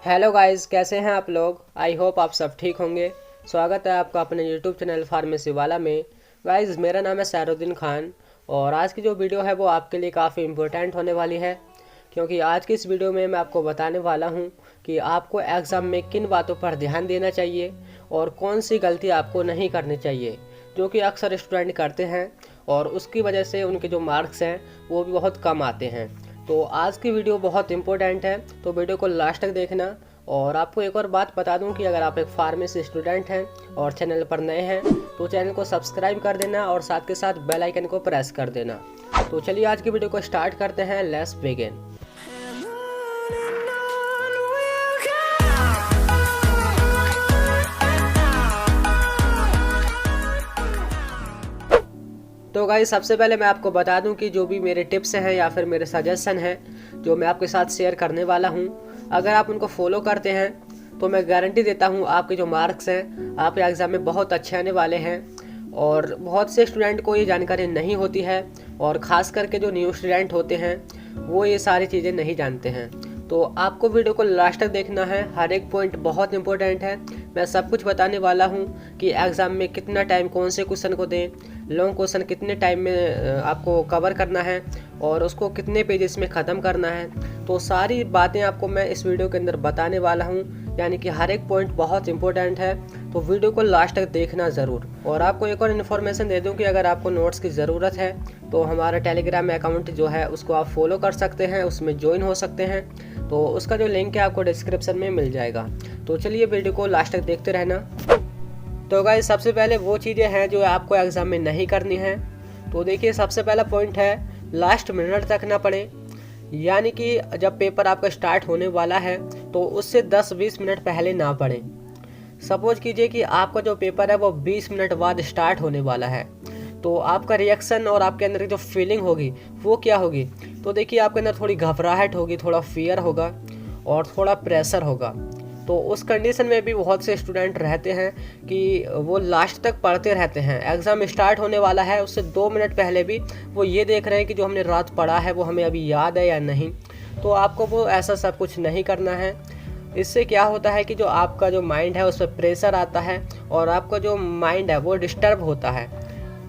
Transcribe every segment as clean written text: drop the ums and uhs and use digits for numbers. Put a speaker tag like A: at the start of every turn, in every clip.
A: Hello guys, कैसे हैं आप लोग। आई होप आप सब ठीक होंगे। स्वागत है आपका अपने यूट्यूब चैनल फार्मेसी वाला में। गाइस, मेरा नाम है सैरुद्दीन खान और आज की जो वीडियो है वो आपके लिए काफ़ी इम्पोर्टेंट होने वाली है, क्योंकि आज की इस वीडियो में मैं आपको बताने वाला हूं कि आपको एग्ज़ाम में किन बातों पर ध्यान देना चाहिए और कौन सी गलती आपको नहीं करनी चाहिए, जो कि अक्सर स्टूडेंट करते हैं और उसकी वजह से उनके जो मार्क्स हैं वो भी बहुत कम आते हैं। तो आज की वीडियो बहुत इंपॉर्टेंट है, तो वीडियो को लास्ट तक देखना। और आपको एक और बात बता दूं कि अगर आप एक फार्मेसी स्टूडेंट हैं और चैनल पर नए हैं तो चैनल को सब्सक्राइब कर देना और साथ के साथ बेल आइकन को प्रेस कर देना। तो चलिए आज की वीडियो को स्टार्ट करते हैं। Let's begin. तो गाइस, सबसे पहले मैं आपको बता दूं कि जो भी मेरे टिप्स हैं या फिर मेरे सजेशन हैं जो मैं आपके साथ शेयर करने वाला हूं, अगर आप उनको फॉलो करते हैं तो मैं गारंटी देता हूं आपके जो मार्क्स हैं आपके एग्ज़ाम में बहुत अच्छे आने वाले हैं। और बहुत से स्टूडेंट को ये जानकारी नहीं होती है और ख़ास करके जो न्यू स्टूडेंट होते हैं वो ये सारी चीज़ें नहीं जानते हैं। तो आपको वीडियो को लास्ट तक देखना है, हर एक पॉइंट बहुत इंपॉर्टेंट है। मैं सब कुछ बताने वाला हूँ कि एग्ज़ाम में कितना टाइम कौन से क्वेश्चन को दें, लॉन्ग क्वेश्चन कितने टाइम में आपको कवर करना है और उसको कितने पेजेस में ख़त्म करना है। तो सारी बातें आपको मैं इस वीडियो के अंदर बताने वाला हूँ, यानी कि हर एक पॉइंट बहुत इंपॉर्टेंट है। तो वीडियो को लास्ट तक देखना ज़रूर। और आपको एक और इन्फॉर्मेशन दे दूँ कि अगर आपको नोट्स की ज़रूरत है तो हमारा टेलीग्राम अकाउंट जो है उसको आप फॉलो कर सकते हैं, उसमें ज्वाइन हो सकते हैं। तो उसका जो लिंक है आपको डिस्क्रिप्शन में मिल जाएगा। तो चलिए वीडियो को लास्ट तक देखते रहना। तो गाइस, सबसे पहले वो चीज़ें हैं जो आपको एग्ज़ाम में नहीं करनी है। तो देखिए, सबसे पहला पॉइंट है लास्ट मिनट तक ना पढ़े, यानी कि जब पेपर आपका स्टार्ट होने वाला है तो उससे 10-20 मिनट पहले ना पढ़ें। सपोज कीजिए कि आपका जो पेपर है वो 20 मिनट बाद स्टार्ट होने वाला है, तो आपका रिएक्शन और आपके अंदर की जो फीलिंग होगी वो क्या होगी। तो देखिए, आपके अंदर थोड़ी घबराहट होगी, थोड़ा फियर होगा और थोड़ा प्रेशर होगा। तो उस कंडीशन में भी बहुत से स्टूडेंट रहते हैं कि वो लास्ट तक पढ़ते रहते हैं। एग्ज़ाम स्टार्ट होने वाला है उससे 2 मिनट पहले भी वो ये देख रहे हैं कि जो हमने रात पढ़ा है वो हमें अभी याद है या नहीं। तो आपको वो ऐसा सब कुछ नहीं करना है। इससे क्या होता है कि जो आपका जो माइंड है उस पर प्रेशर आता है और आपका जो माइंड है वो डिस्टर्ब होता है।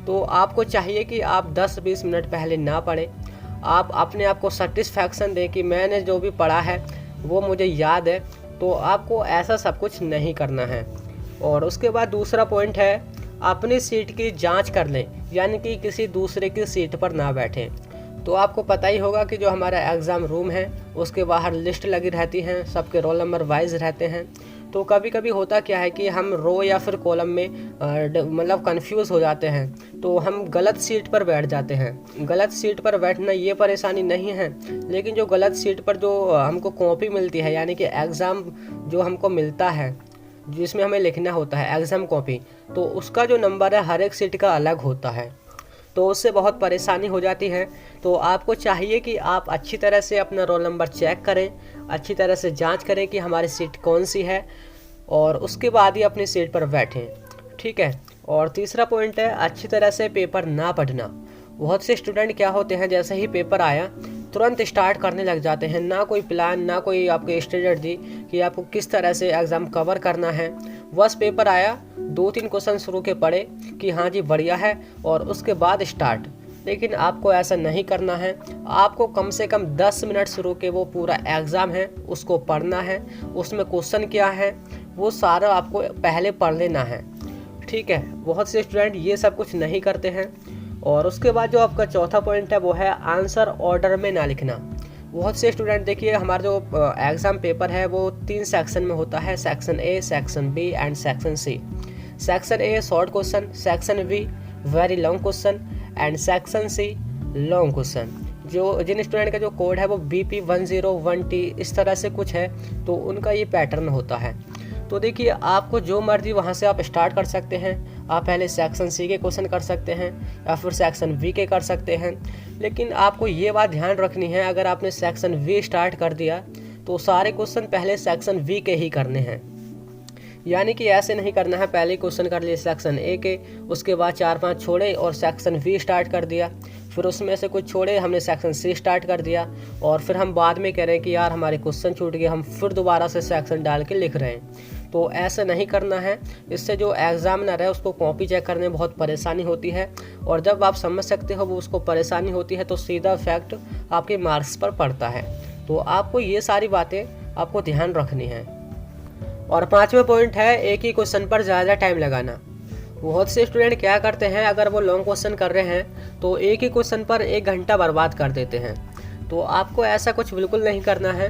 A: तो आपको चाहिए कि आप 10-20 मिनट पहले ना पढ़ें। आप अपने आप को सेटिस्फैक्शन दें कि मैंने जो भी पढ़ा है वो मुझे याद है। तो आपको ऐसा सब कुछ नहीं करना है। और उसके बाद दूसरा पॉइंट है, अपनी सीट की जांच कर लें, यानी कि किसी दूसरे की सीट पर ना बैठें। तो आपको पता ही होगा कि जो हमारा एग्ज़ाम रूम है उसके बाहर लिस्ट लगी रहती हैं, सबके रोल नंबर वाइज रहते हैं। तो कभी कभी होता क्या है कि हम रो या फिर कॉलम में मतलब कंफ्यूज हो जाते हैं, तो हम गलत सीट पर बैठ जाते हैं। गलत सीट पर बैठना ये परेशानी नहीं है, लेकिन जो गलत सीट पर जो हमको कॉपी मिलती है, यानी कि एग्ज़ाम जो हमको मिलता है जिसमें हमें लिखना होता है एग्ज़ाम कॉपी, तो उसका जो नंबर है हर एक सीट का अलग होता है। तो उससे बहुत परेशानी हो जाती है। तो आपको चाहिए कि आप अच्छी तरह से अपना रोल नंबर चेक करें, अच्छी तरह से जांच करें कि हमारी सीट कौन सी है और उसके बाद ही अपनी सीट पर बैठें, ठीक है। और तीसरा पॉइंट है, अच्छी तरह से पेपर ना पढ़ना। बहुत से स्टूडेंट क्या होते हैं, जैसे ही पेपर आया तुरंत स्टार्ट करने लग जाते हैं, ना कोई प्लान, ना कोई आपको स्ट्रेटजी कि आपको किस तरह से एग्ज़ाम कवर करना है। बस पेपर आया, 2-3 क्वेश्चन शुरू के पढ़े कि हाँ जी बढ़िया है और उसके बाद स्टार्ट। लेकिन आपको ऐसा नहीं करना है। आपको कम से कम 10 मिनट शुरू के वो पूरा एग्ज़ाम है उसको पढ़ना है, उसमें क्वेश्चन क्या है वो सारा आपको पहले पढ़ लेना है, ठीक है। बहुत से स्टूडेंट ये सब कुछ नहीं करते हैं। और उसके बाद जो आपका चौथा पॉइंट है वो है आंसर ऑर्डर में ना लिखना। बहुत से स्टूडेंट, देखिए हमारा जो एग्ज़ाम पेपर है वो 3 सेक्शन में होता है, section A, section B and section C. Section A short question, section B very long question and section C long question. जो जिन स्टूडेंट का जो कोड है वो BP1001T इस तरह से कुछ है, तो उनका ये पैटर्न होता है। तो देखिए, आपको जो मर्जी वहाँ से आप स्टार्ट कर सकते हैं। आप पहले सेक्शन सी के क्वेश्चन कर सकते हैं या फिर सेक्शन बी के कर सकते हैं, लेकिन आपको ये बात ध्यान रखनी है, अगर आपने सेक्शन बी स्टार्ट कर दिया तो सारे क्वेश्चन पहले सेक्शन बी के ही करने हैं। यानी कि ऐसे नहीं करना है पहले क्वेश्चन कर लिए सेक्शन ए के, उसके बाद 4-5 छोड़े और सेक्शन बी स्टार्ट कर दिया, फिर उसमें से कुछ छोड़े, हमने सेक्शन सी स्टार्ट कर दिया और फिर हम बाद में कह रहे हैं कि यार हमारे क्वेश्चन छूट गए, हम फिर दोबारा से सेक्शन डाल के लिख रहे हैं। तो ऐसा नहीं करना है, इससे जो एग्जामिनर है उसको कॉपी चेक करने में बहुत परेशानी होती है, और जब आप समझ सकते हो वो उसको परेशानी होती है तो सीधा इफेक्ट आपके मार्क्स पर पड़ता है। तो आपको ये सारी बातें आपको ध्यान रखनी है। और 5वां पॉइंट है एक ही क्वेश्चन पर ज़्यादा टाइम लगाना। बहुत से स्टूडेंट क्या करते हैं, अगर वो लॉन्ग क्वेश्चन कर रहे हैं तो एक ही क्वेश्चन पर 1 घंटा बर्बाद कर देते हैं। तो आपको ऐसा कुछ बिल्कुल नहीं करना है,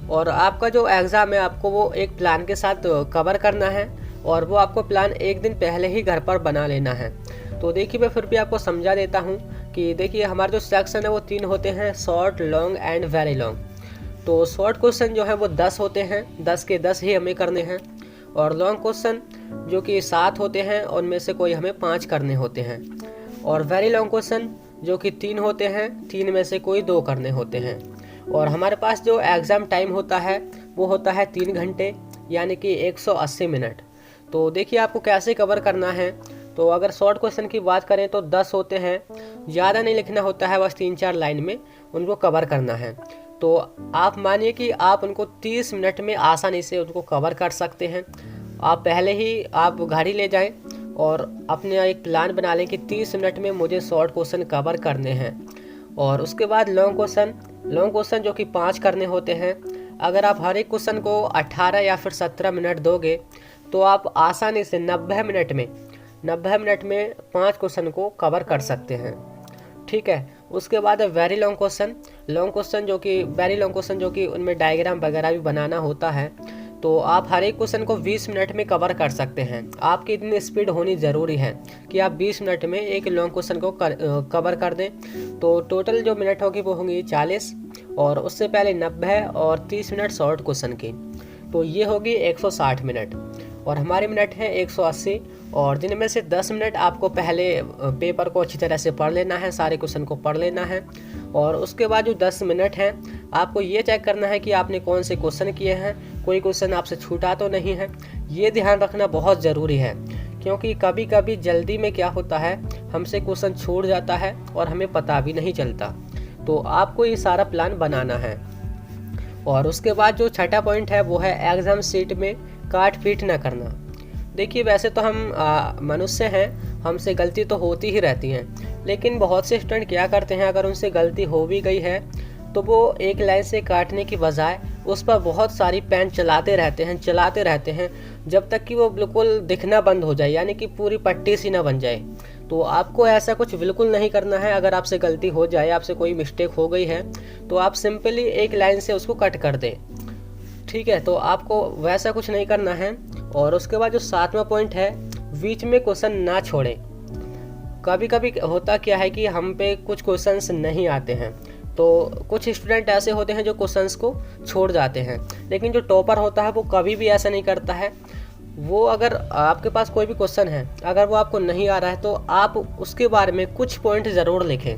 A: और आपका जो एग्ज़ाम है आपको वो एक प्लान के साथ कवर करना है, और वो आपको प्लान एक दिन पहले ही घर पर बना लेना है। तो देखिए मैं फिर भी आपको समझा देता हूँ कि देखिए हमारे जो सेक्शन है वो 3 होते हैं, short, long and very long. तो शॉर्ट क्वेश्चन जो है वो 10 होते हैं, 10 के 10 ही हमें करने हैं, और लॉन्ग क्वेश्चन जो कि 7 होते हैं उनमें से कोई हमें 5 करने होते हैं, और वेरी लॉन्ग क्वेश्चन जो कि 3 होते हैं, 3 में से कोई 2 करने होते हैं। और हमारे पास जो एग्ज़ाम टाइम होता है वो होता है 3 घंटे यानी कि 180 मिनट। तो देखिए आपको कैसे कवर करना है। तो अगर शॉर्ट क्वेश्चन की बात करें तो 10 होते हैं, ज़्यादा नहीं लिखना होता है, बस 3-4 लाइन में उनको कवर करना है। तो आप मानिए कि आप उनको 30 मिनट में आसानी से उनको कवर कर सकते हैं। आप पहले ही आप गाड़ी ले जाएं और अपने एक प्लान बना लें कि 30 मिनट में मुझे शॉर्ट क्वेश्चन कवर करने हैं। और उसके बाद लॉन्ग क्वेश्चन जो कि 5 करने होते हैं, अगर आप हर एक क्वेश्चन को 18 या फिर 17 मिनट दोगे तो आप आसानी से 90 मिनट में 5 क्वेश्चन को कवर कर सकते हैं। ठीक है। उसके बाद है वेरी लॉन्ग क्वेश्चन जो कि उनमें डायग्राम वगैरह भी बनाना होता है। तो आप हर एक क्वेश्चन को 20 मिनट में कवर कर सकते हैं। आपकी इतनी स्पीड होनी ज़रूरी है कि आप 20 मिनट में एक लॉन्ग क्वेश्चन को कवर कर दें। तो टोटल जो मिनट होगी वो होंगी 40, और उससे पहले 90 और 30 मिनट शॉर्ट क्वेश्चन की। तो ये होगी 160 मिनट, और हमारे मिनट हैं 180, और जिनमें से 10 मिनट आपको पहले पेपर को अच्छी तरह से पढ़ लेना है, सारे क्वेश्चन को पढ़ लेना है। और उसके बाद जो 10 मिनट हैं आपको ये चेक करना है कि आपने कौन से क्वेश्चन किए हैं, कोई क्वेश्चन आपसे छूटा तो नहीं है। ये ध्यान रखना बहुत ज़रूरी है, क्योंकि कभी कभी जल्दी में क्या होता है, हमसे क्वेश्चन छूट जाता है और हमें पता भी नहीं चलता। तो आपको ये सारा प्लान बनाना है। और उसके बाद जो 6वां पॉइंट है वो है एग्ज़ाम शीट में काट पीट ना करना। देखिए वैसे तो हम मनुष्य हैं, हमसे गलती तो होती ही रहती हैं, लेकिन बहुत से स्टूडेंट क्या करते हैं, अगर उनसे गलती हो भी गई है तो वो एक लाइन से काटने की बजाय उस पर बहुत सारी पेन चलाते रहते हैं जब तक कि वो बिल्कुल दिखना बंद हो जाए, यानी कि पूरी पट्टी सी ना बन जाए। तो आपको ऐसा कुछ बिल्कुल नहीं करना है। अगर आपसे गलती हो जाए, आपसे कोई मिस्टेक हो गई है, तो आप सिंपली एक लाइन से उसको कट कर दें। ठीक है, तो आपको वैसा कुछ नहीं करना है। और उसके बाद जो 7वां पॉइंट है, बीच में क्वेश्चन ना छोड़ें। कभी कभी होता क्या है कि हम पे कुछ क्वेश्चंस नहीं आते हैं, तो कुछ स्टूडेंट ऐसे होते हैं जो क्वेश्चंस को छोड़ जाते हैं, लेकिन जो टॉपर होता है वो कभी भी ऐसा नहीं करता है। वो अगर आपके पास कोई भी क्वेश्चन है, अगर वो आपको नहीं आ रहा है तो आप उसके बारे में कुछ पॉइंट ज़रूर लिखें,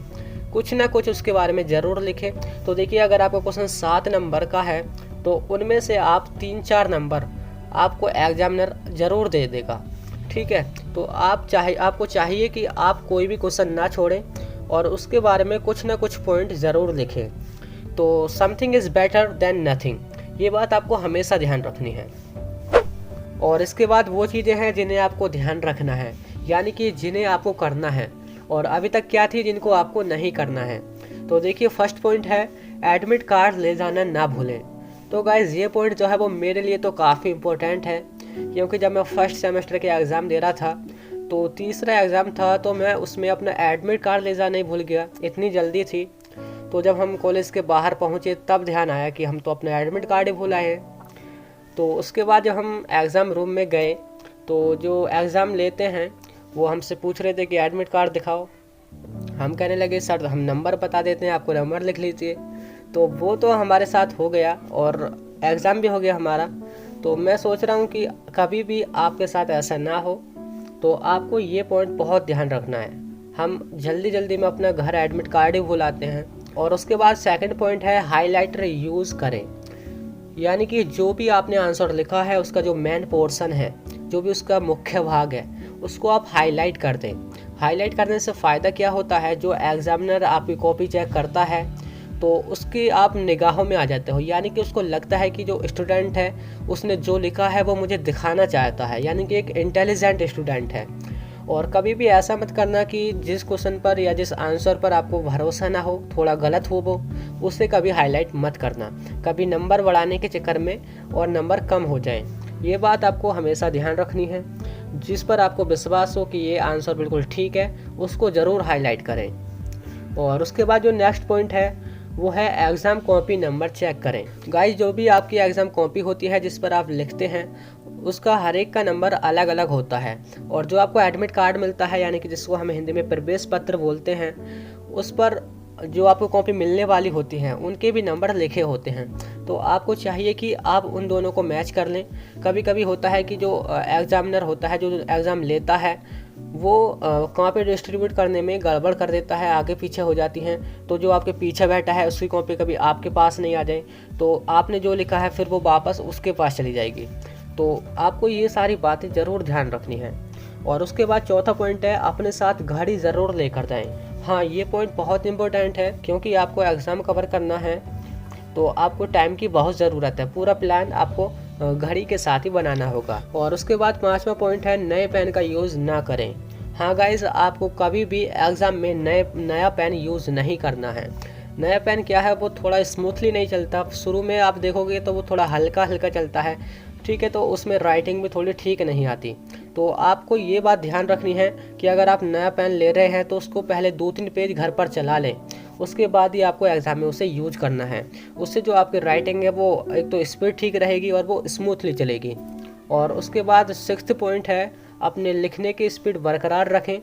A: कुछ ना कुछ उसके बारे में ज़रूर लिखें। तो देखिए अगर आपका क्वेश्चन 7 नंबर का है तो उनमें से आप 3-4 नंबर आपको एग्जामिनर ज़रूर दे देगा। ठीक है, तो आपको चाहिए कि आप कोई भी क्वेश्चन ना छोड़ें और उसके बारे में कुछ ना कुछ पॉइंट ज़रूर लिखें। तो something is better than nothing, ये बात आपको हमेशा ध्यान रखनी है। और इसके बाद वो चीज़ें हैं जिन्हें आपको ध्यान रखना है, यानी कि जिन्हें आपको करना है, और अभी तक क्या थी जिनको आपको नहीं करना है। तो देखिए फर्स्ट पॉइंट है एडमिट कार्ड ले जाना ना भूलें। तो गाइज़ ये पॉइंट जो है वो मेरे लिए तो काफ़ी इम्पोर्टेंट है, क्योंकि जब मैं फर्स्ट सेमेस्टर के एग्ज़ाम दे रहा था तो तीसरा एग्ज़ाम था, तो मैं उसमें अपना एडमिट कार्ड ले जाना ही भूल गया, इतनी जल्दी थी। तो जब हम कॉलेज के बाहर पहुँचे तब ध्यान आया कि हम तो अपना एडमिट कार्ड ही भूल आए हैं। तो उसके बाद जब हम एग्ज़ाम रूम में गए तो जो एग्ज़ाम लेते हैं वो हमसे पूछ रहे थे कि एडमिट कार्ड दिखाओ। हम कहने लगे सर हम नंबर बता देते हैं, आपको नंबर लिख लीजिए। तो वो तो हमारे साथ हो गया और एग्ज़ाम भी हो गया हमारा। तो मैं सोच रहा हूँ कि कभी भी आपके साथ ऐसा ना हो, तो आपको ये पॉइंट बहुत ध्यान रखना है। हम जल्दी में अपना घर एडमिट कार्ड ही भुलाते हैं। और उसके बाद सेकंड पॉइंट है हाइलाइटर यूज़ करें, यानी कि जो भी आपने आंसर लिखा है उसका जो मेन पोर्शन है, जो भी उसका मुख्य भाग है, उसको आप हाईलाइट कर दें। हाईलाइट करने से फ़ायदा क्या होता है, जो एग्जामिनर आपकी कॉपी चेक करता है तो उसकी आप निगाहों में आ जाते हो, यानी कि उसको लगता है कि जो स्टूडेंट है उसने जो लिखा है वो मुझे दिखाना चाहता है, यानी कि एक इंटेलिजेंट स्टूडेंट है। और कभी भी ऐसा मत करना कि जिस क्वेश्चन पर या जिस आंसर पर आपको भरोसा ना हो, थोड़ा गलत हो वो, उससे कभी हाईलाइट मत करना, कभी नंबर बढ़ाने के चक्कर में और नंबर कम हो जाए। ये बात आपको हमेशा ध्यान रखनी है। जिस पर आपको विश्वास हो कि ये आंसर बिल्कुल ठीक है, उसको ज़रूर हाईलाइट करें। और उसके बाद जो नेक्स्ट पॉइंट है वो है एग्ज़ाम कॉपी नंबर चेक करें। गाइस, जो भी आपकी एग्ज़ाम कॉपी होती है जिस पर आप लिखते हैं, उसका हर एक का नंबर अलग अलग होता है। और जो आपको एडमिट कार्ड मिलता है, यानी कि जिसको हम हिंदी में प्रवेश पत्र बोलते हैं, उस पर जो आपको कॉपी मिलने वाली होती हैं उनके भी नंबर लिखे होते हैं। तो आपको चाहिए कि आप उन दोनों को मैच कर लें। कभी कभी होता है कि जो एग्ज़ामिनर होता है, जो एग्ज़ाम लेता है, वो कॉपी डिस्ट्रीब्यूट करने में गड़बड़ कर देता है, आगे पीछे हो जाती हैं। तो जो आपके पीछे बैठा है उसकी कॉपी कभी आपके पास नहीं आ जाए, तो आपने जो लिखा है फिर वो वापस उसके पास चली जाएगी। तो आपको ये सारी बातें ज़रूर ध्यान रखनी है। और उसके बाद चौथा पॉइंट है, अपने साथ घड़ी ज़रूर लेकर जाएं। हाँ, ये पॉइंट बहुत इंपॉर्टेंट है, क्योंकि आपको एग्ज़ाम कवर करना है तो आपको टाइम की बहुत ज़रूरत है। पूरा प्लान आपको घड़ी के साथ ही बनाना होगा। और उसके बाद पांचवा पॉइंट है, नए पेन का यूज़ ना करें। हाँ गाइस, आपको कभी भी एग्ज़ाम में नया पेन यूज़ नहीं करना है। नया पेन क्या है, वो थोड़ा स्मूथली नहीं चलता। शुरू में आप देखोगे तो वो थोड़ा हल्का हल्का चलता है, ठीक है, तो उसमें राइटिंग भी थोड़ी ठीक नहीं आती। तो आपको ये बात ध्यान रखनी है कि अगर आप नया पेन ले रहे हैं तो उसको पहले 2-3 पेज घर पर चला लें, उसके बाद ही आपको एग्ज़ाम में उसे यूज करना है। उससे जो आपकी राइटिंग है वो एक तो स्पीड ठीक रहेगी और वो स्मूथली चलेगी। और उसके बाद 6th पॉइंट है, अपने लिखने की स्पीड बरकरार रखें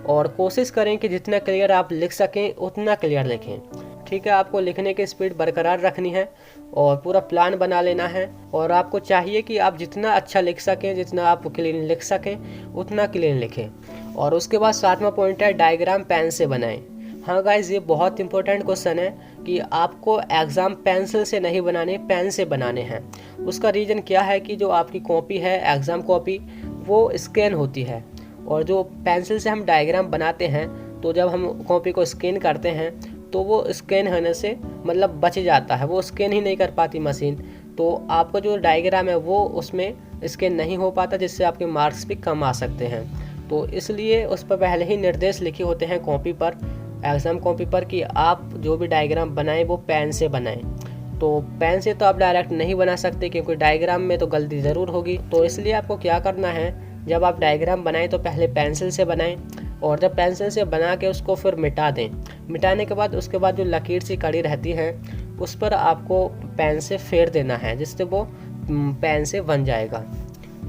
A: और कोशिश करें कि जितना क्लियर आप लिख सकें उतना क्लियर लिखें। ठीक है, आपको लिखने की स्पीड बरकरार रखनी है और पूरा प्लान बना लेना है। और आपको चाहिए कि आप जितना अच्छा लिख सकें, जितना आप क्लीन लिख सकें उतना क्लीन लिखें। और उसके बाद 7वां पॉइंट है, डायग्राम पेन से बनाएं। हाँ गाइज, ये बहुत इंपॉर्टेंट क्वेश्चन है कि आपको एग्ज़ाम पेंसिल से नहीं बनाने, पेन से बनाने हैं। उसका रीज़न क्या है कि जो आपकी कॉपी है, एग्ज़ाम कॉपी, वो स्कैन होती है। और जो पेंसिल से हम डायग्राम बनाते हैं, तो जब हम कॉपी को स्कैन करते हैं तो वो स्कैन होने से मतलब बच जाता है, वो स्कैन ही नहीं कर पाती मशीन। तो आपका जो डायग्राम है वो उसमें स्कैन नहीं हो पाता, जिससे आपके मार्क्स भी कम आ सकते हैं। तो इसलिए उस पर पहले ही निर्देश लिखे होते हैं कॉपी पर, एग्ज़ाम कॉपी पर, कि आप जो भी डायग्राम बनाएं वो पेन से बनाएं। तो पेन से तो आप डायरेक्ट नहीं बना सकते, क्योंकि डायग्राम में तो गलती ज़रूर होगी। तो इसलिए आपको क्या करना है, जब आप डायग्राम बनाएं तो पहले पेंसिल से बनाएं, और जब पेंसिल से बना के उसको फिर मिटा दें। मिटाने के बाद उसके बाद जो लकीर सी कड़ी रहती है उस पर आपको पेन से फेर देना है, जिससे वो पेन से बन जाएगा।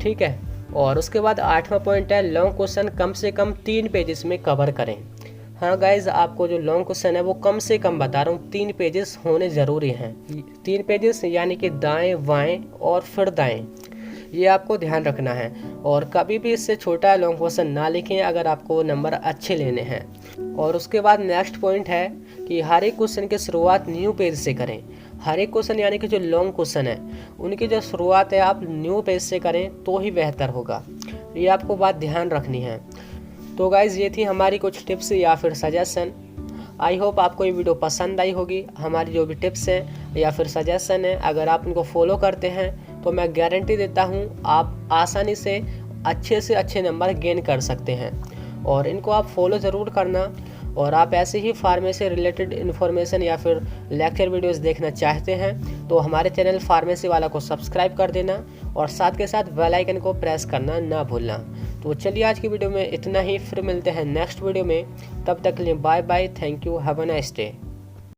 A: ठीक है। और उसके बाद 8वां पॉइंट है, लॉन्ग क्वेश्चन कम से कम 3 पेजेस में कवर करें। हाँ गाइज, आपको जो लॉन्ग क्वेश्चन है वो कम से कम बता रहा हूँ 3 पेजेस होने ज़रूरी हैं। 3 पेजेस यानी कि दाएं बाएं और फिर दाएं, ये आपको ध्यान रखना है। और कभी भी इससे छोटा लॉन्ग क्वेश्चन ना लिखें अगर आपको नंबर अच्छे लेने हैं। और उसके बाद नेक्स्ट पॉइंट है कि हर एक क्वेश्चन की शुरुआत न्यू पेज से करें। हर एक क्वेश्चन यानी कि जो लॉन्ग क्वेश्चन है उनकी जो शुरुआत है आप न्यू पेज से करें तो ही बेहतर होगा। ये आपको बात ध्यान रखनी है। तो गाइज़, ये थी हमारी कुछ टिप्स या फिर सजेशन। आई होप आपको ये वीडियो पसंद आई होगी। हमारी जो भी टिप्स हैं या फिर सजेशन है, अगर आप उनको फॉलो करते हैं तो मैं गारंटी देता हूँ आप आसानी से अच्छे नंबर गेन कर सकते हैं। और इनको आप फॉलो ज़रूर करना। और आप ऐसे ही फार्मेसी रिलेटेड इन्फॉर्मेशन या फिर लेक्चर वीडियोस देखना चाहते हैं तो हमारे चैनल फार्मेसी वाला को सब्सक्राइब कर देना और साथ के साथ बेल आइकन को प्रेस करना ना भूलना। तो चलिए, आज की वीडियो में इतना ही, फिर मिलते हैं नेक्स्ट वीडियो में। तब तक के लिए bye bye, thank you, have a nice day.